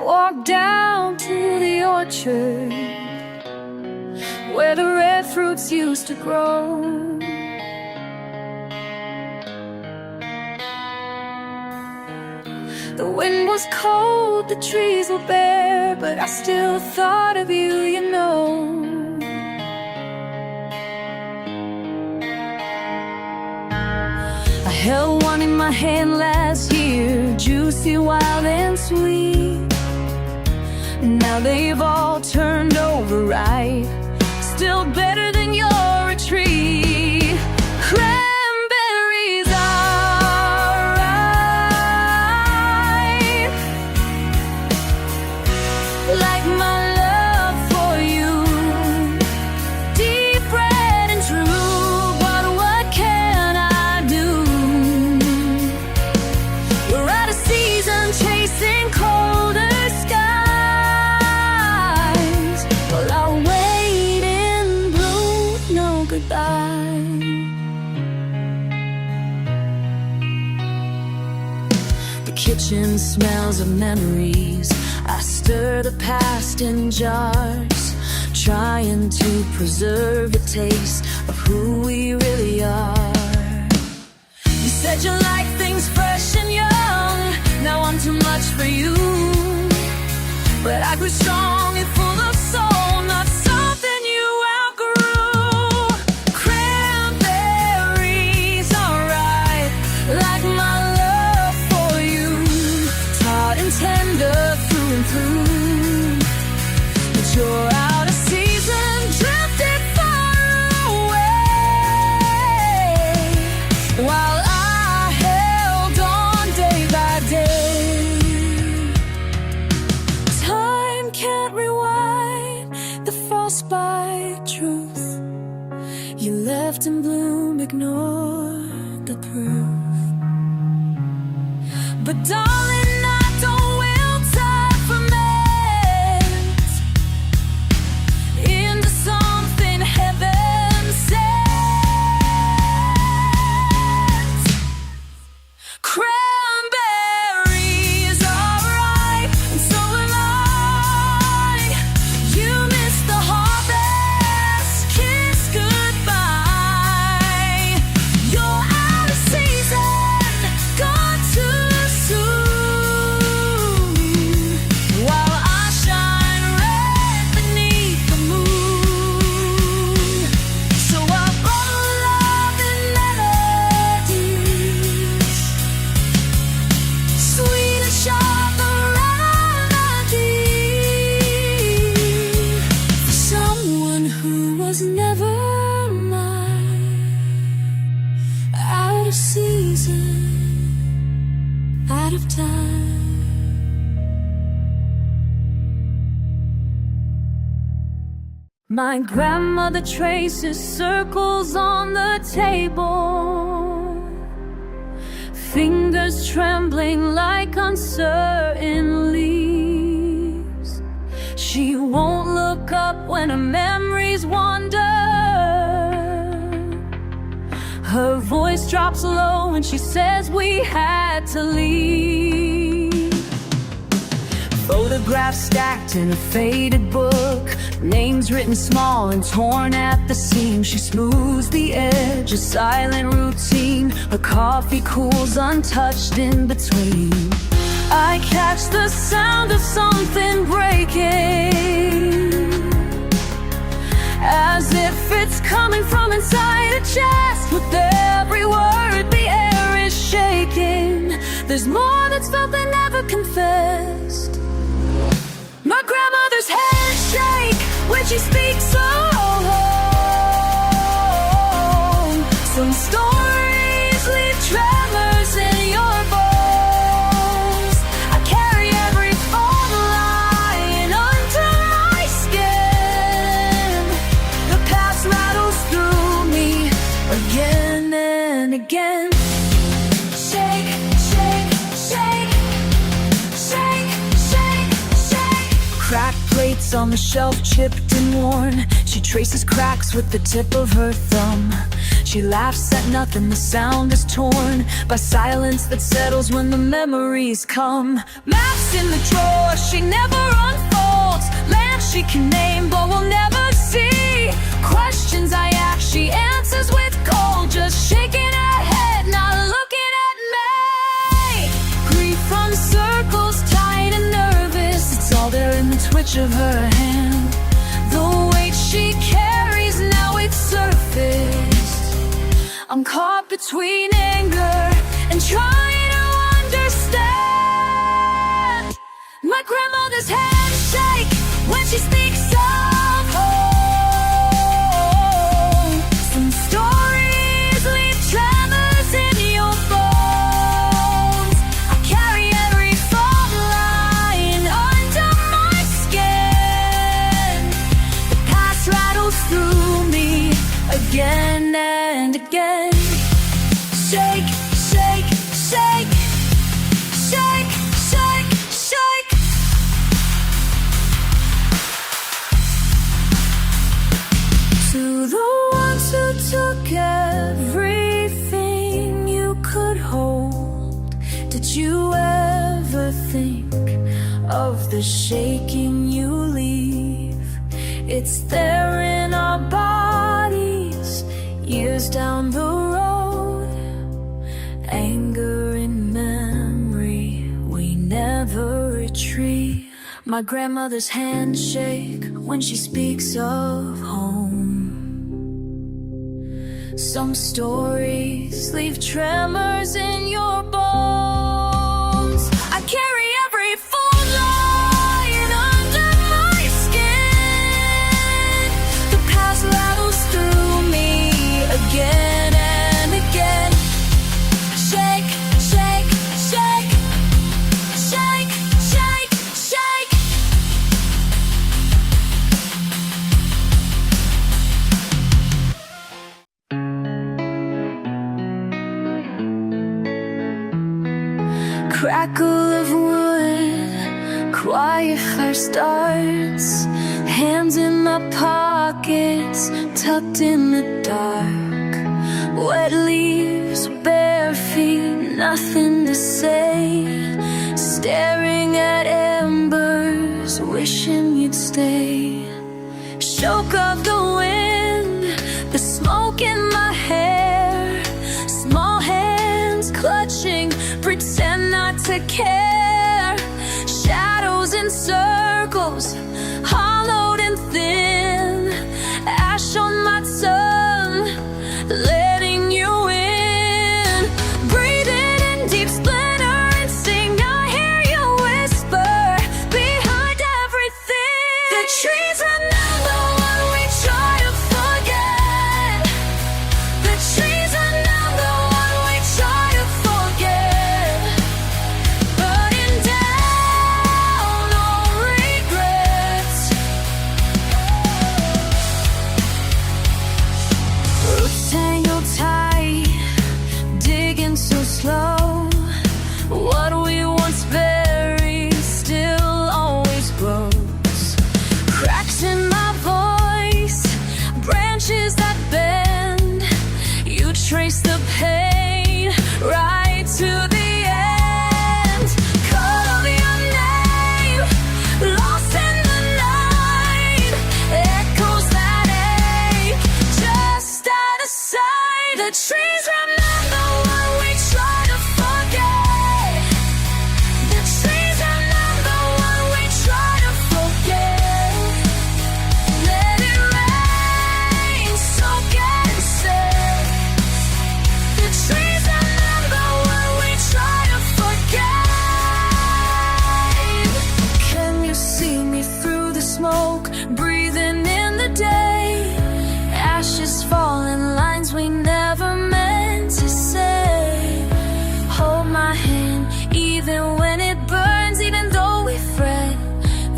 walk down to the orchard where the red fruits used to grow. The wind was cold, the trees were bare, but I still thought of you, you know. I held one in my hand last year, juicy, wild and sweet. Now they've all turned over ripe, still better than your retreat. Cranberries are ripe, like my love for you, deep red and true. But what can I do? We're out of season, chasing colder skies, while I'll wait in blue, no goodbye. The kitchen smells of memories. I stir the past in jars, trying to preserve the taste of who we really are. You said you like things fresh and young, now I'm too much for you. But I grew strong and full of soul, not something you outgrew. Cranberries are ripe, like my love for you, tart and tender through and through. But you're out of season, drifted far away, while I held on day by day. Time can't rewind the frostbite truth. You left in bloom, ignored the proof. But darling, I don't wilt, I ferment into something heaven sent. Cranberries are ripe, and so am I. You missed the harvest, kiss goodbye. You're out of season, gone too soon, while I shine red beneath the moon. So I bottle love in melodies, sweet and sharp the remedy, for someone who was never mine. Out of season, out of time. My grandmother traces circles on the table, fingers trembling like uncertain leaves. She won't look up when her memories wander. Her voice drops low when she says we had to leave. Photographs stacked in a faded book, names written small and torn at the seams. She smooths the edge, a silent routine. Her coffee cools untouched in between. I catch the sound of something breaking, as if it's coming from inside a chest. With every word, the air is shaking. There's more that's felt than never confessed. My grandmother's hands shake when she speaks so low. Some stories leave tremors in your bones. I carry every fault lying under my skin. The past rattles through me again and again. Shake, shake, shake, shake, shake, shake. Cracked plates on the shelf, chipped and worn. She traces cracks with the tip of her thumb. She laughs at nothing, the sound is torn by silence that settles when the memories come. Maps in the drawer she never unfolds, land she can name but will never see. Questions I ask she answers with cold, just shaking her head, not looking at me. Grief from circles, tight and nervous, it's all there in the twitch of her hand. The weight she carries, now it's surfaced. I'm caught between anger and trying to understand. My grandmother's handshake when she speaks of home. Some stories leave tremors in your bones. I carry every fault line under my skin. The past rattles through me again and again. Shake, shake, shake, shake, shake, shake. To the ones who took everything you could hold, did you ever think of the shaking you leave? It's there in our bodies, years down the road. Anger and memory, we never retreat. My grandmother's handshake when she speaks of home. Some stories leave tremors in your bones. I carry every fault line under my skin. The past rattles through me again and again. Shake, shake, shake, shake, shake, shake. Crackle of wood, quiet fire starts. Hands in my pockets, tucked in the dark. Wet leaves, bare feet, nothing to say. Staring at embers, wishing you'd stay. Choke of the wind, the smoke in my hair. Small hands clutching, pretend not to care. Shadows in circles, hollowed and thin. Ash on my tongue, letting you in. Breathing in deep splendor and sing. I hear you whisper behind everything. The trees remember what we try to forget. The trees remember what we try to forget. But in doubt, no regrets. Roots tangled tight, digging so slow. What we once buried still always grows. Cracks in my voice, branches that bend. You trace the pain right to the end. Call your name, lost in the night. Echoes that ache, just out of sight. The trees remember what we try to forget. The trees remember what we try to forget. Let it rain, soak and set. The trees remember what we try to forget. Can you see me through the smoke, breathing in the day? Ashes falling, lines we never meant to say. Hold my hand, even when it burns, even though we fret.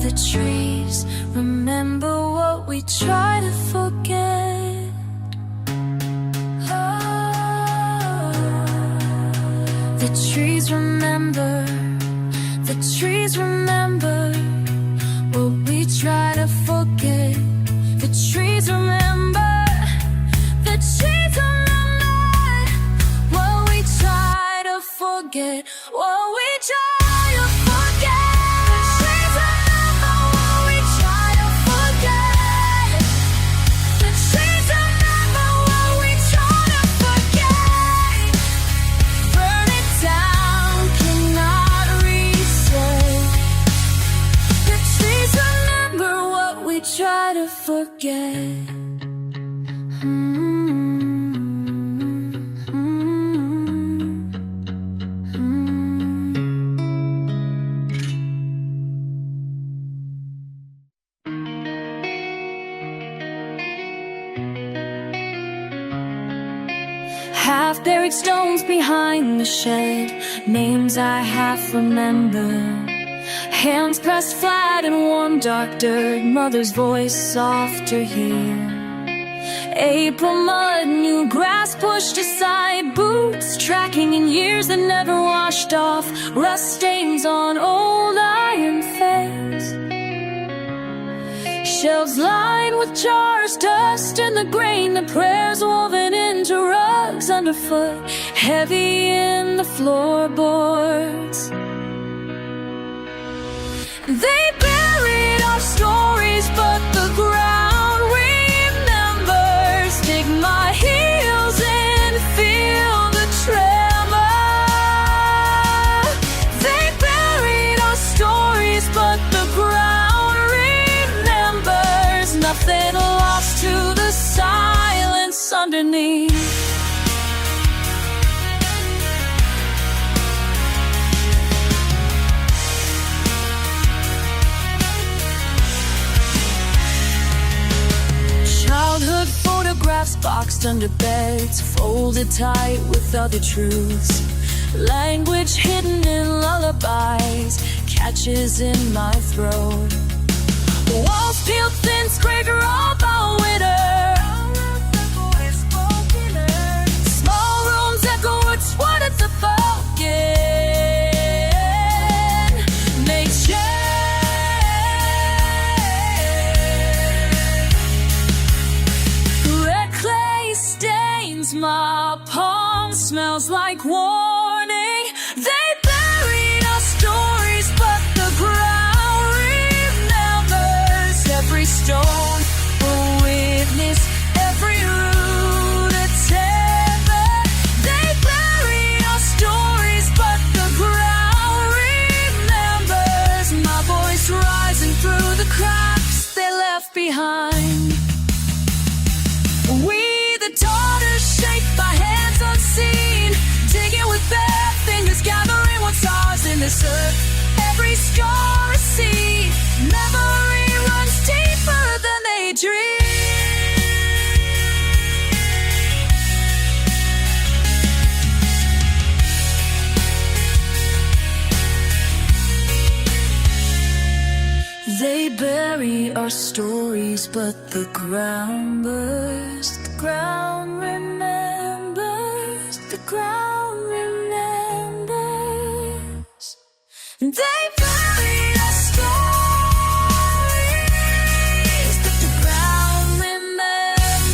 The trees remember what we try to forget. Oh, the trees remember, the trees remember what we try to forget. The trees remember, the trees remember. forget what we try to forget. Please remember what we try to forget. Please remember what we try to forget. Burn it down, cannot reset. Please remember what we try to forget. Half-buried stones behind the shed, names I half remember. Hands pressed flat in warm dark dirt, mother's voice soft to hear. April mud, new grass pushed aside, boots tracking in years that never washed off, rust stains on old iron fence. Shelves lined with jars, dust in the grain, the prayers woven into rugs underfoot, heavy in the floorboards. They buried our stories, but the ground remembers. Dig my heels in, feel the tremor. They buried our stories, but the ground remembers. Nothing lost to the silence underneath. Childhood photographs boxed under beds, folded tight with other truths. Language hidden in lullabies, catches in my throat. Walls peeled thin, scraped raw by winter. Small rooms echo words what it's about again. Make my palm smells like warning. They buried our stories, but the ground remembers. Every stone a witness, every root a tether. They buried our stories, but the ground remembers. My voice rising through the cracks they left behind. We the daughters shaped by hands unseen, digging with bare fingers, gathering what's ours in this earth. Every scar a seed, memory runs deeper than they dream. They bury our stories, but the ground bursts. The ground remembers. The ground remembers. They bury our stories, but the ground remembers.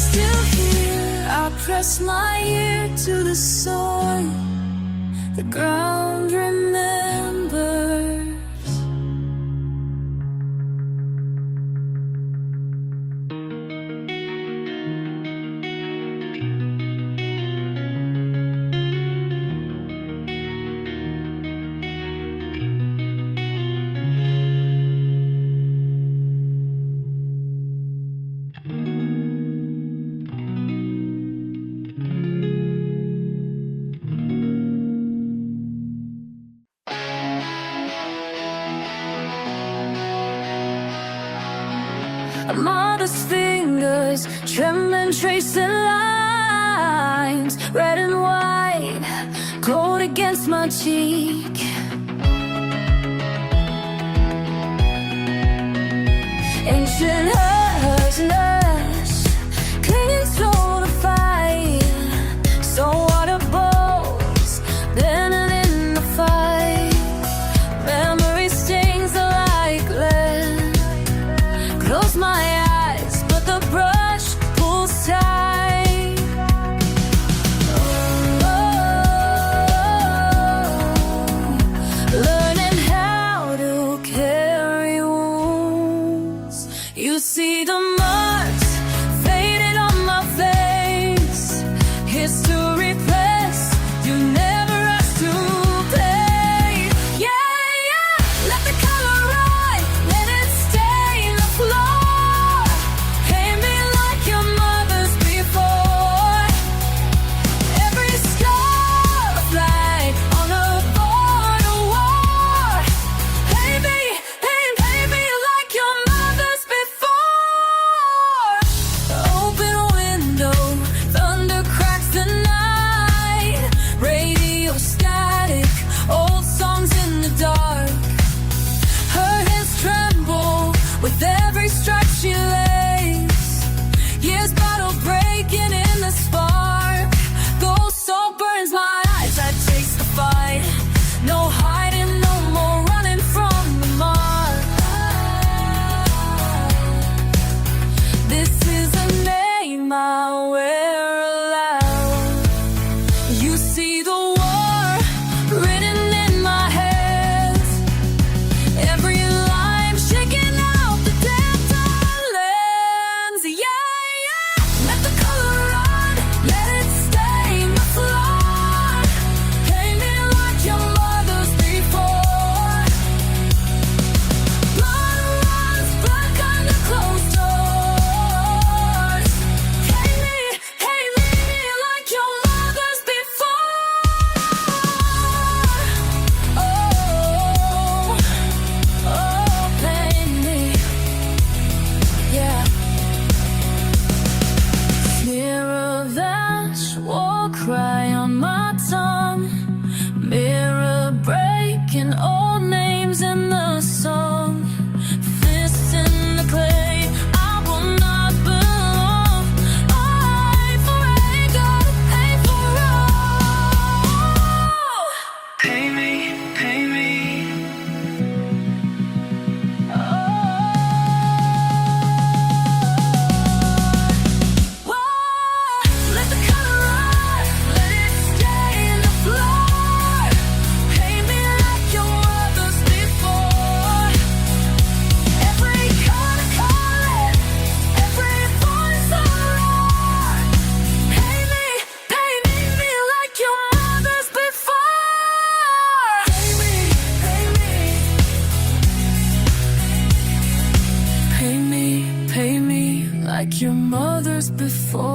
Still here, I press my ear to the soil. The ground remembers. A mother's fingers trembling, tracing lines, red and white, cold against my cheek. Ancient hush, clinging slow to fire. So water bowls, bending in the fight. Memory stings like lead. Close my eyes, but the brush pulls tight. before.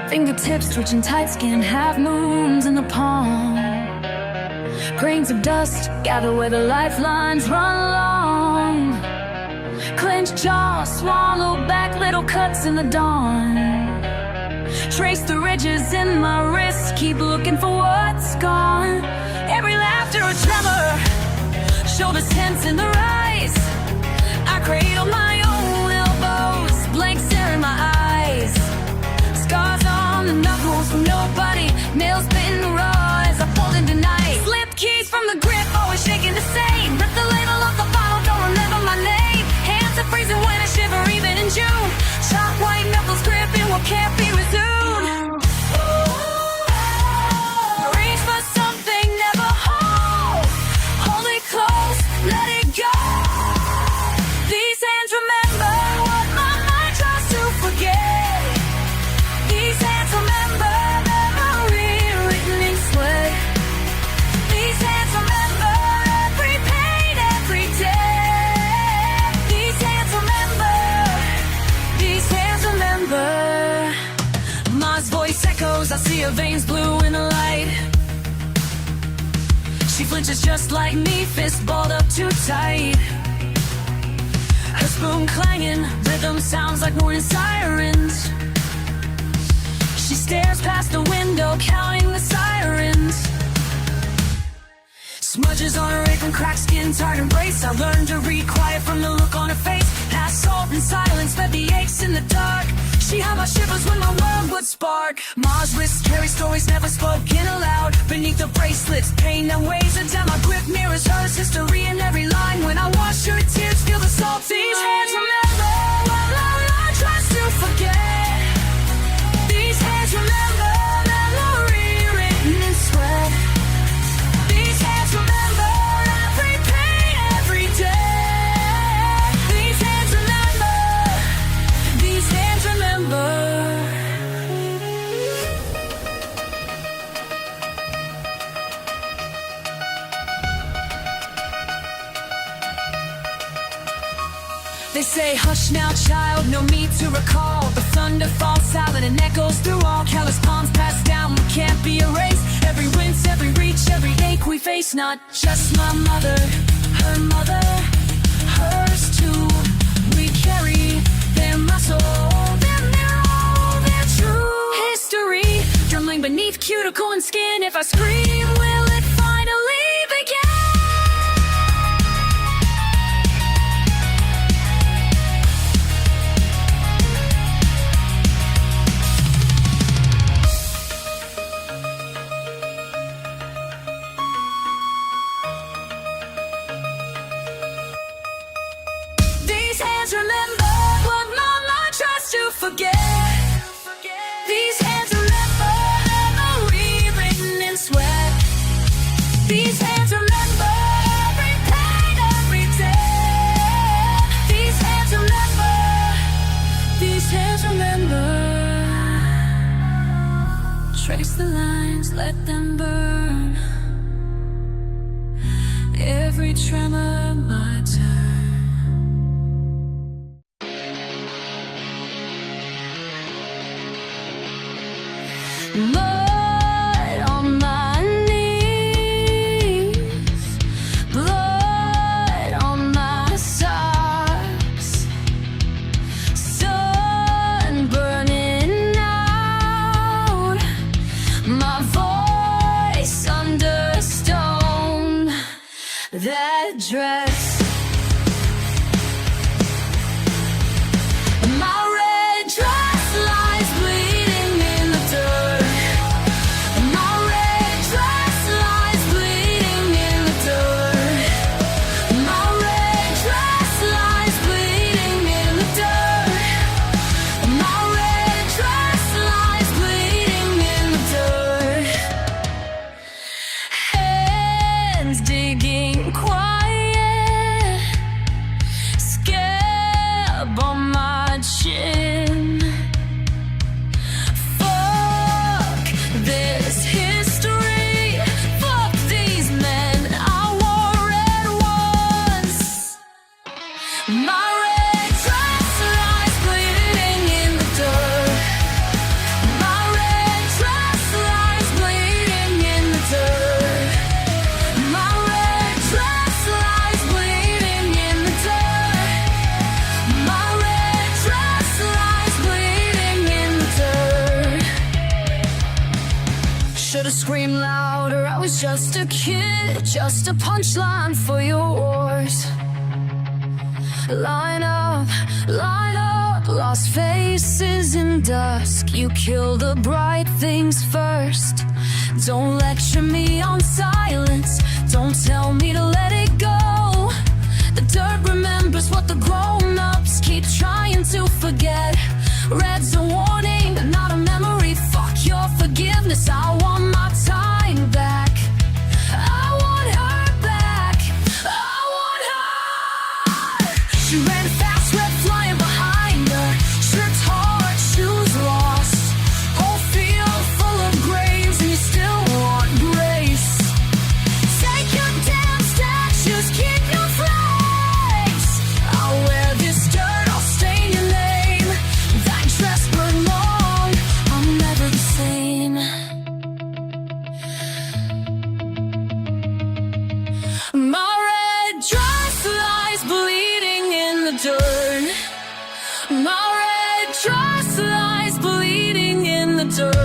Fingertips twitching tight, skin half moons in the palm. Grains of dust gather where the lifelines run long. Clenched jaw, swallow back little cuts in the dawn. Trace the ridges in my wrist, keep looking for what's gone. Every laughter a tremor, shoulders tense in the rise. I cradle my own elbows, blank stare in my eyes. Scars on the knuckles from nobody, nails bitten raw as I pulled into night. Slipped keys from the grip, always shaking the same. Ripped the label off the bottle, don't remember my name. Hands are freezing when I shiver even in June. Chalk white knuckles gripping what can't be resumed. Reach for something, never hold. Hold it close, let it go. These hands remember what my mind tries to forget. These hands remember memory written in sweat. These hands remember every pain, every day. These hands remember. These hands remember. Ma's voice echoes, I see her veins blue in the light. She flinches just like me, fist balled up too tight. Her spoon clanging, rhythm sounds like morning sirens. She stares past the window, counting the sirens. Smudges on her apron, cracked skin, tired embrace. I learned to read quiet from the look on her face. Past salt and silence, fed the aches in the dark. She had my shivers when my world would spark. Ma's wrists carry stories never spoken aloud. Beneath the bracelets, pain that weighs her down. My grip mirrors hers, history in every line. When I wash her tears, feel the salt. These hands remember what my heart tries to forget. These hands remember memory written in sweat. These hands remember every pain, every day. These hands remember. These hands remember. They say, hush now, child, no need to recall. The thunder falls silent and echoes through all. Callous palms passed down, we can't be erased. Every wince, every reach, every ache we face. Not just my mother, her mother, hers too. We carry their muscle, their marrow, their true history. Drumming beneath cuticle and skin. If I scream, will it finally begin? These hands remember what my mind tries to forget. These hands remember memory written in sweat. These hands remember every pain, every day. These hands remember. These hands remember. Trace the lines, let them burn. Every tremor, my turn. Mud on my knees, blood on my socks, sun burning out, my voice under stone. That dress, my red dress lies bleeding in the dirt. My red dress lies bleeding in the dirt. My red dress lies bleeding in the dirt. My red dress lies bleeding in the dirt. Hands digging quiet. to scream louder. I was just a kid, just a punchline for your wars. Line up, lost faces in dusk. You kill the bright things first. Don't lecture me on silence, don't tell me to let it go. The dirt remembers what the grown-ups keep trying to forget. Red's a warning, not a memory. Fuck your forgiveness, I want my time back. I want her back, I want her. She ran fast, red flying behind her. Tripped hard, shoes lost. Whole field full of graves and you still want grace. Take your damn statues, keep your flags. I'll wear this dirt, I'll stain your name. That dress burned long, I'm never the same. My red dress lies bleeding in the dirt. My red dress lies bleeding in the dirt.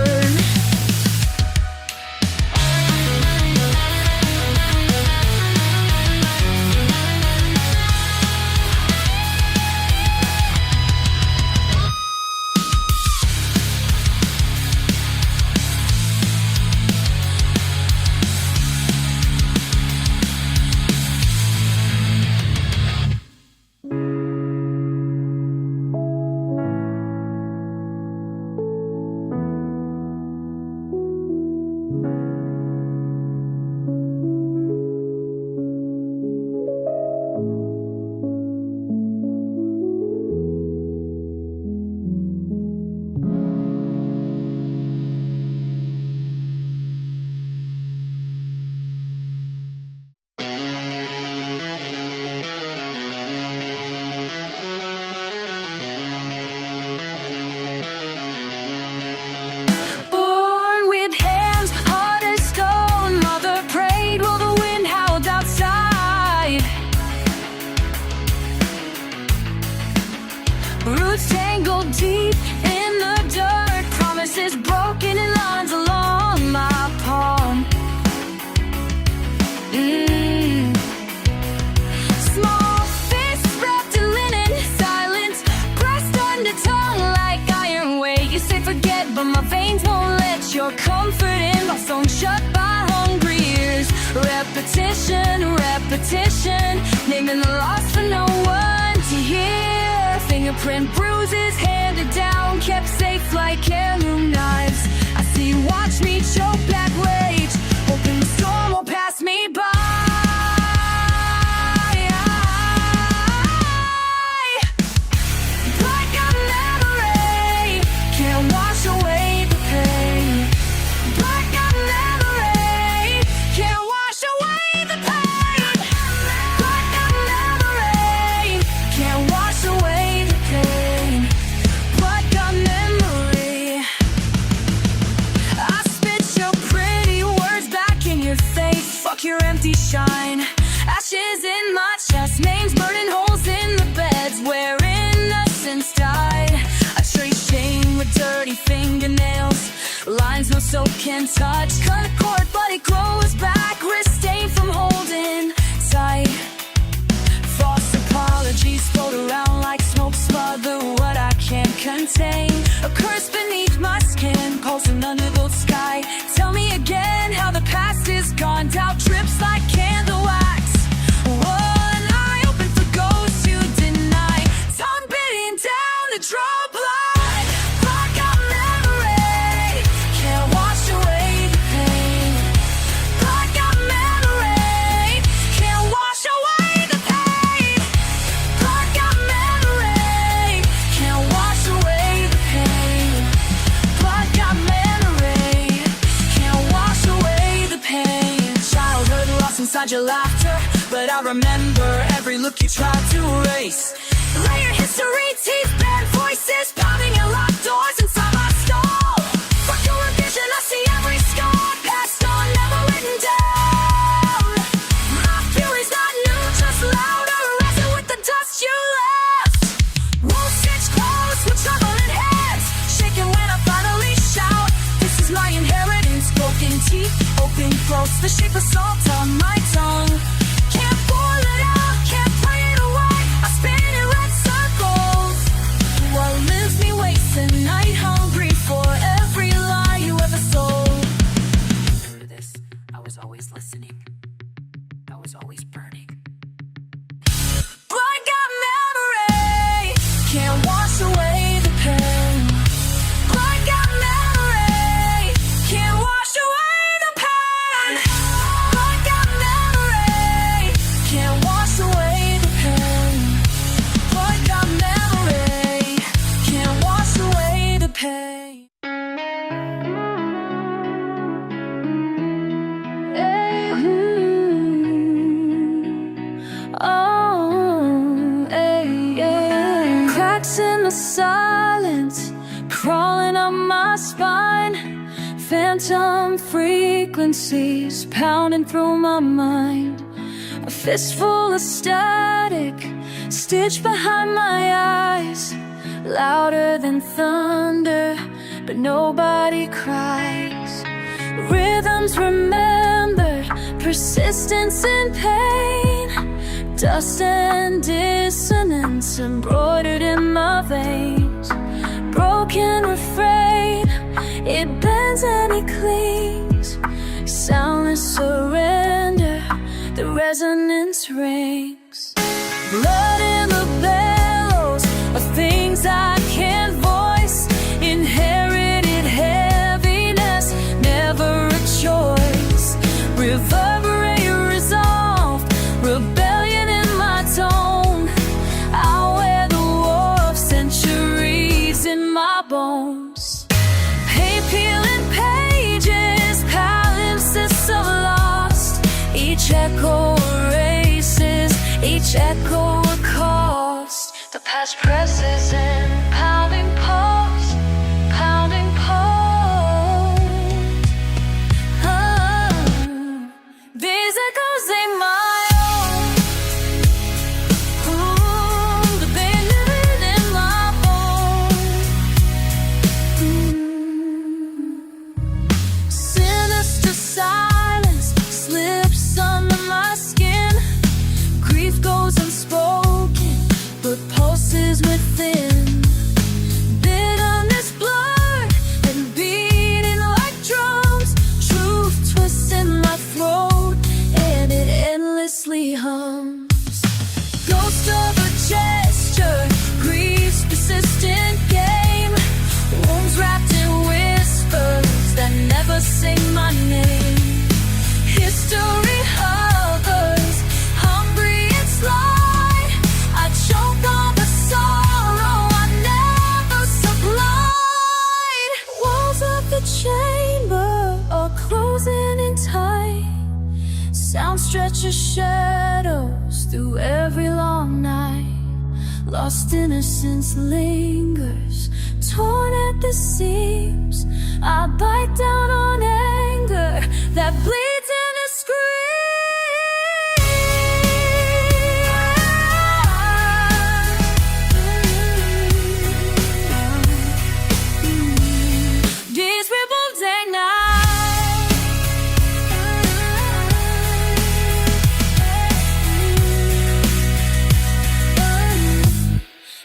Born with hands hard as stone, mother prayed while the wind howled outside. Roots tangled deep in the dirt, promises broken in lines along my pond. Small fists wrapped in linen, silence pressed under tongue like iron weight. You say forget, but my veins won't let your comfort in. My song shut by hungry ears. Repetition, repetition, naming the loss for no one to hear. Fingerprint bruises handed down, kept safe like heirloom knives. I see you watch me choke black rage, hoping the storm will pass me by. Black out memory can't wash away the pain. Black out memory can't wash away the pain. Black out memory can't wash away the pain. Black out memory. I spit your pretty words back in your face. Fuck your empty shine. Ashes in my chest, names burning holes in the beds where innocence died. I trace shame with dirty fingernails, lines no soap can touch. Cut a cord but it grows back, wrist stained from holding tight. False apologies float around like smoke, smother what I can't contain. A curse beneath my skin, pulsing under the sky. Tell me again how the past is gone. Doubt drips like candle wax. One eye open for ghosts you deny. Tongue beating down to draw blood. Black out memory can't wash away the pain. Black out memory can't wash away the pain. Black out memory can't wash away the pain. Black out memory can't wash away the pain. Childhood lost inside your laughter, but I remember every look you tried to erase. Layer history, teeth, bad voices, pounding at locked doors inside my skull. Fuck your revision, I see every scar passed on, never written down. My fury's not new, just louder, rising with the dust you left. Won't stitch close with troubling heads, shaking when I finally shout. This is my inheritance, broken teeth. keep open close, the shape of salt on my tongue. Can't boil it out, can't pray it away, I spin in red circles. What lives me wakes at night, hungry for every lie you ever sold. Through this, I was always listening, I was always burning. Blood got memory, can't wash away the pain. Blood got memory, can't wash away the pain. Blood got memory, can't wash away the pain. Blood got memory, can't wash away the pain. Cracks in the silence, crawling up my spine. Phantom frequencies pounding through my mind. A fistful of static stitched behind my eyes. Louder than thunder, but nobody cries. Rhythms remembered, persistence and pain. Dust and dissonance embroidered in my veins. Broken refrain, it bends and it clings. Soundless surrender, the resonance rings. Blood in the bellows of things I can't voice. Inherited heaviness, never a choice. Reverberate resolved, rebellion in my tone. I wear the war of centuries in my bones. Paint peeling pages, palimpsests of lost. Each echo erases, each echo a cost. The past presses in, pounding pulse, pounding pulse. These echoes ain't my own. But they live in my bones. Sinister silence slips under my skin. Grief goes unspoken, but pulses within. Bitterness blurred and beating like drums. Truth twists in my throat and it endlessly hums. Ghost of a gesture, grief's persistent game. Wounds wrapped in whispers that never say my name. History hovers, hungry and sly. I choke on the sorrow I never supplied. Walls of the chamber are closing in tight. Sound stretches shadows through every long night. Lost innocence lingers, torn at the seams. I bite down on anger that bleeds into screams. These ripples ignite.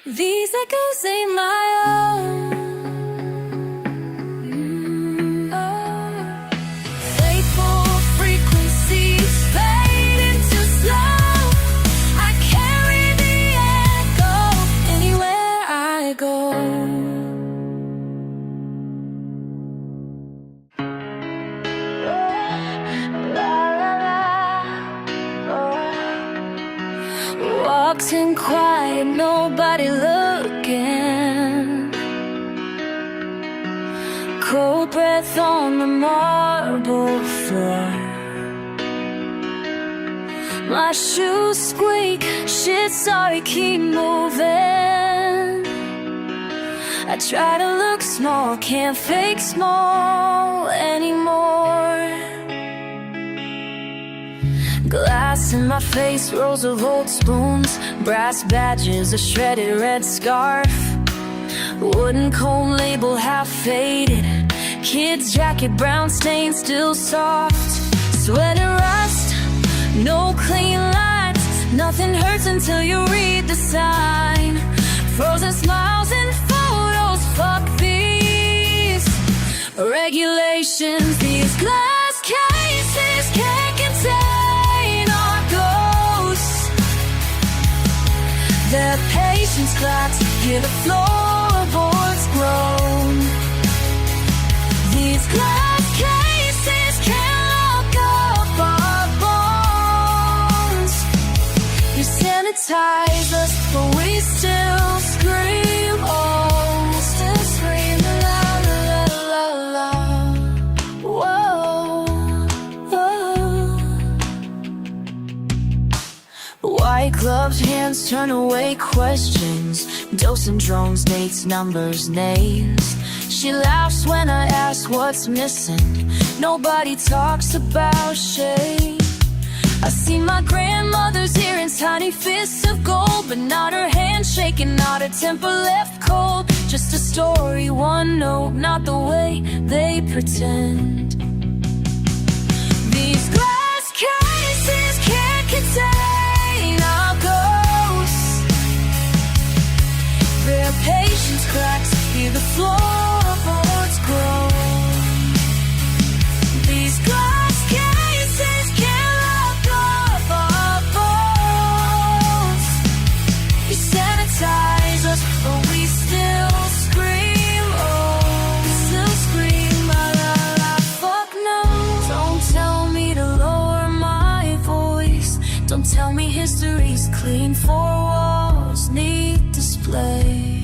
These echoes ain't my own. Faithful frequencies fade into slow. I carry the echo anywhere I go. Walked in quiet, nobody looking. Cold breath on the marble floor. My shoes squeak, shit, sorry, keep moving. I try to look small, can't fake small anymore. Glass in my face, rolls of old spoons, brass badges, a shredded red scarf, wooden comb label half faded, Kid's jacket, brown stain, still soft. Sweat and rust, no clean lines. Nothing hurts until you read the sign. Frozen smiles and photos, fuck these regulations. These glass cases can't contain our ghosts. Their patience cracks, hear the floorboards groan. These glass cases can't lock up our bones. You sanitize us, but we still scream, oh, still scream, la la la la la. Whoa, whoa. White gloves, hands turn away questions. Dosing drones, dates, numbers, names. She laughs when I ask what's missing. Nobody talks about shame. I see my grandmother's earrings, tiny fists of gold, but not her hand shaking, not her temper left cold. Just a story, one note, not the way they pretend. These glass cases can't contain our ghosts. Their patience cracks, hear the floorboards groan. These glass cases can't lock up our bones. You sanitize us, but we still scream, oh, we still scream, la la la. Fuck no, don't tell me to lower my voice. Don't tell me history's clean, four walls need display.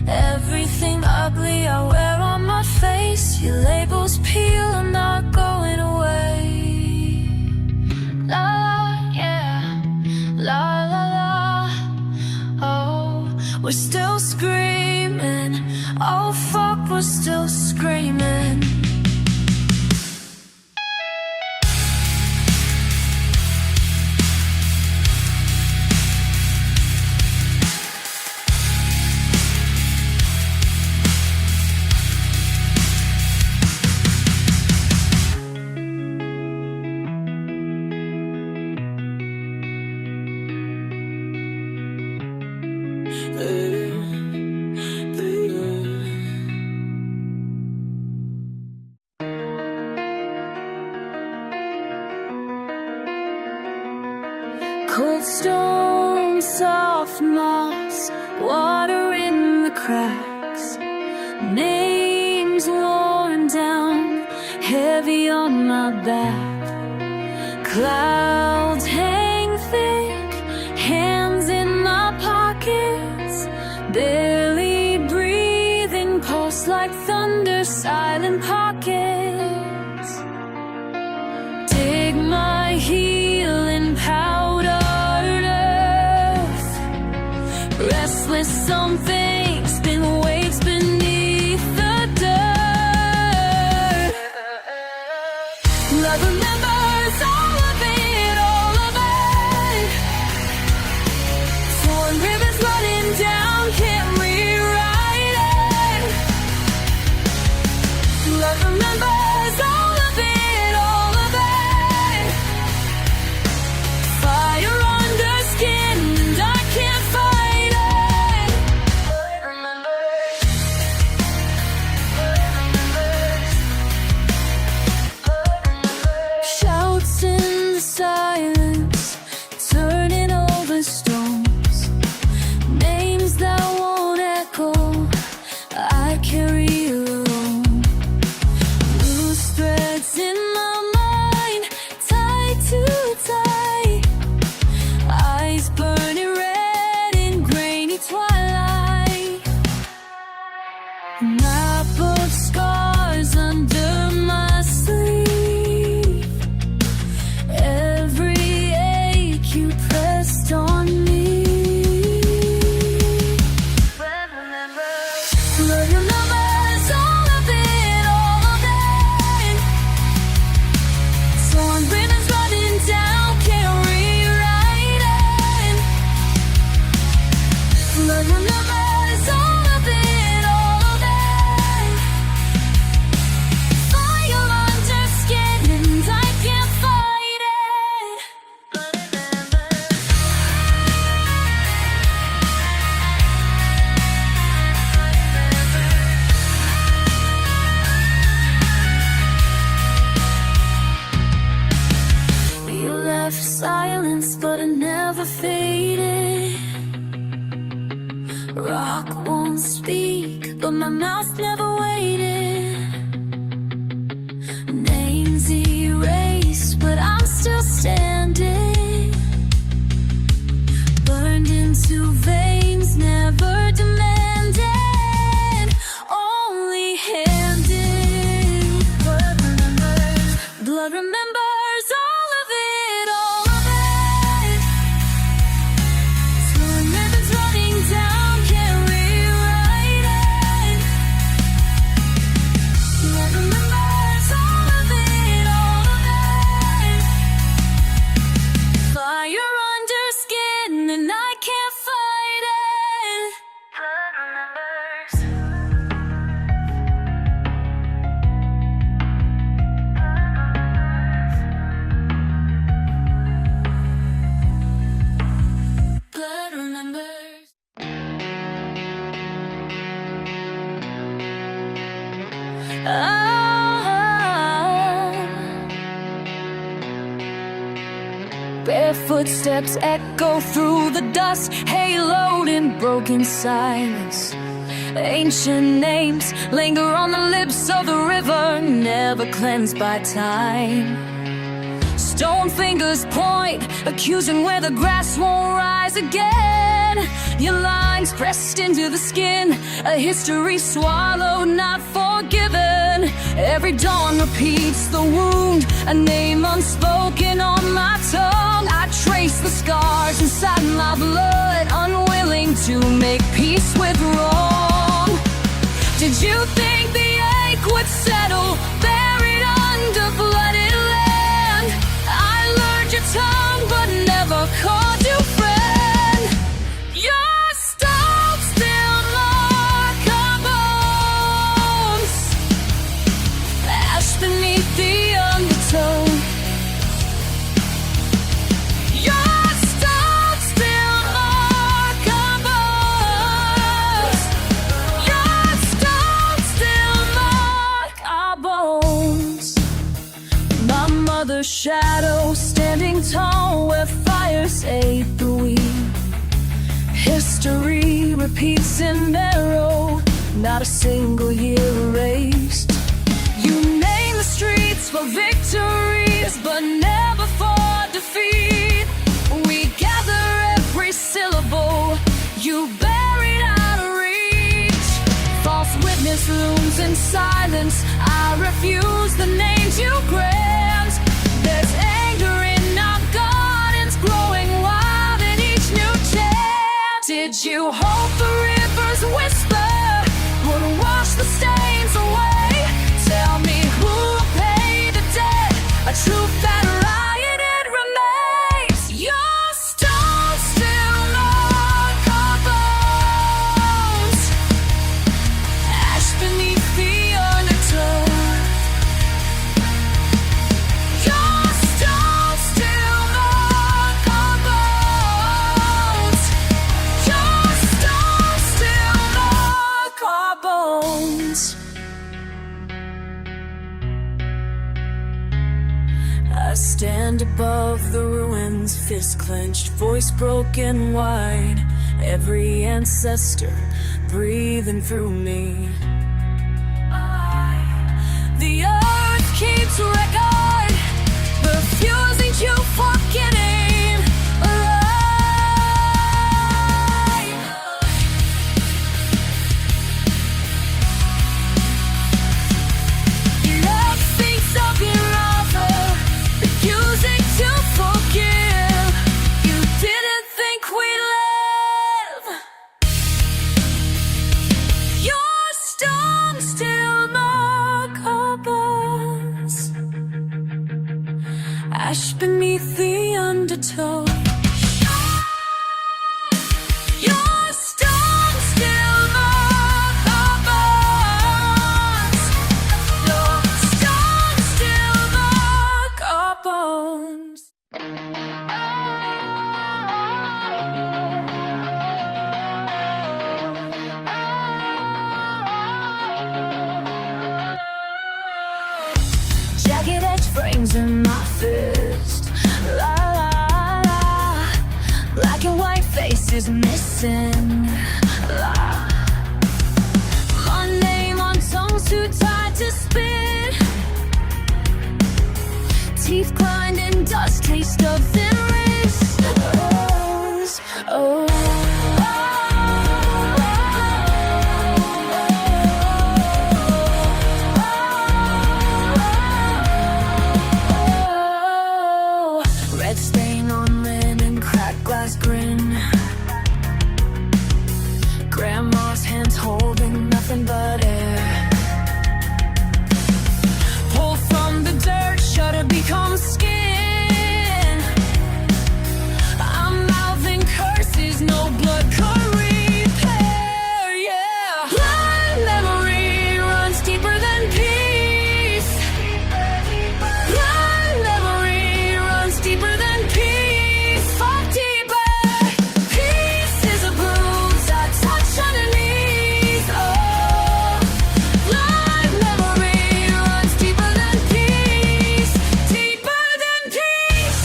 Everything ugly I wear on my face, your labels peel, I'm not going away. La, yeah, la la la. Oh, we're still screaming. Oh fuck, we're still screaming. Cold stone, soft moss, water in the cracks. Names worn down, heavy on my back. Clouds hang thick, hands in my pockets. Barely breathing, pulse like thunder, silent pockets. Dig my heel in powdered earth. Restless something, spin waves beneath the dirt. Love remembers all of it, all of it. Torn ribbons running down, can't rewrite it. Love remembers all of it, all of it. Fire under skin, and I can't fight it. but my mouth never waited. Names erased, but I'm still standing. Burned into veins, never demanded, only handed. Blood remembers all of it, all of it. Torn ribbons running down, can't rewrite it. Blood remembers all of it, all of it. Fire under skin and I can't fight it. Blood remembers. Blood remembers. Bare footsteps echo through the dust, haloed in broken silence. Ancient names linger on the lips of the river, never cleansed by time. Stone fingers point, accusing where the grass won't rise again. Your lines pressed into the skin, a history swallowed, not forgiven. Every dawn repeats the wound, a name unspoken on my tongue. I trace the scars inside my blood, unwilling to make peace with wrong. Did you think the ache would settle, buried under blooded land? I learned your tongue, but never called you friend. Your stones still mark our bones, ash beneath the undertow. Your stones still mark our bones. Your stones still mark our bones. My mother's shadow standing tall where fires ate the wheat. History repeats in narrow, not a single year erased. You name the streets for victories, but never for defeat. We gather every syllable you buried out of reach. False witness looms in silence, I refuse the names you grant. There's anger in our gardens, growing wild in each new chant. Did you hope the river's whisper would wash the stains away? Tell me who paid the debt, a truth that rioted remains. Your stones still mark our bones, ash beneath the undertow. Your stones still mark our bones. Your stones still mark our bones. I stand above the ruins, fist clenched, voice broken wide. Every ancestor breathing through me. The earth keeps record, refusing to forget it. Alive. Love thinks of your offer, refusing to forgive. You didn't think we'd live. Your stones still mark our bones, ash beneath the undertow. Your stones still mark our bones. Your stones still mark our bones. Jagged edge frames in my fist. La la la. is missing. too tight to spit. Teeth grind and dust, taste of thin wrist. Oh, red stain on linen, cracked glass grin. Grandma's hands holding nothing but air. Pull from the dirt, shutter becomes skin. I'm mouthing curses, no blood could repair. Yeah, blind memory runs deeper than peace. Blind memory runs deeper than peace. Fuck deeper. Peace is a bruise I touch underneath. Oh, blind memory runs deeper than peace. Deeper than peace.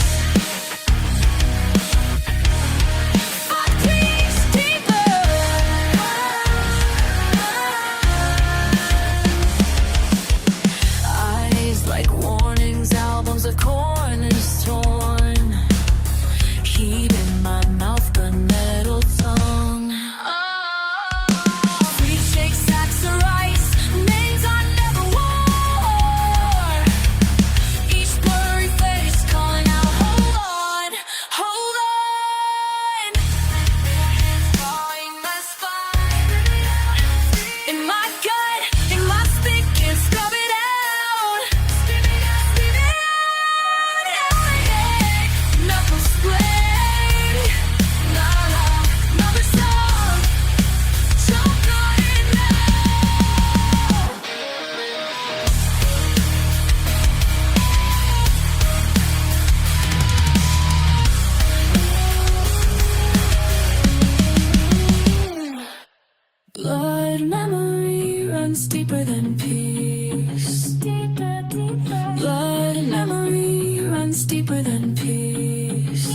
Fuck peace deeper. Eyes like warnings, albums of corners torn. Heat in my mouth, gunmetal tongue. Free shake sacks of rice, names I never wore. Each blurry face calling out, hold on, hold on. Drawing my spine. In my gut, in my spit, can't scrub it out. Spit it out. Knuckles split. Another song. Choke on it now. Blood memory runs deeper than peace. Deeper, deeper. Blood memory runs deeper than peace.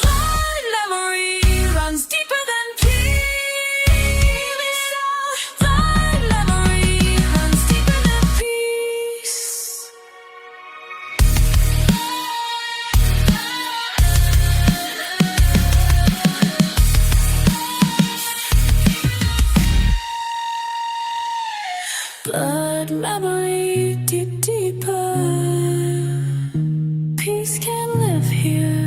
Blood memory runs deeper than peace. Blood memory runs deeper than peace. Blood memory deep, deeper. Peace can't live here.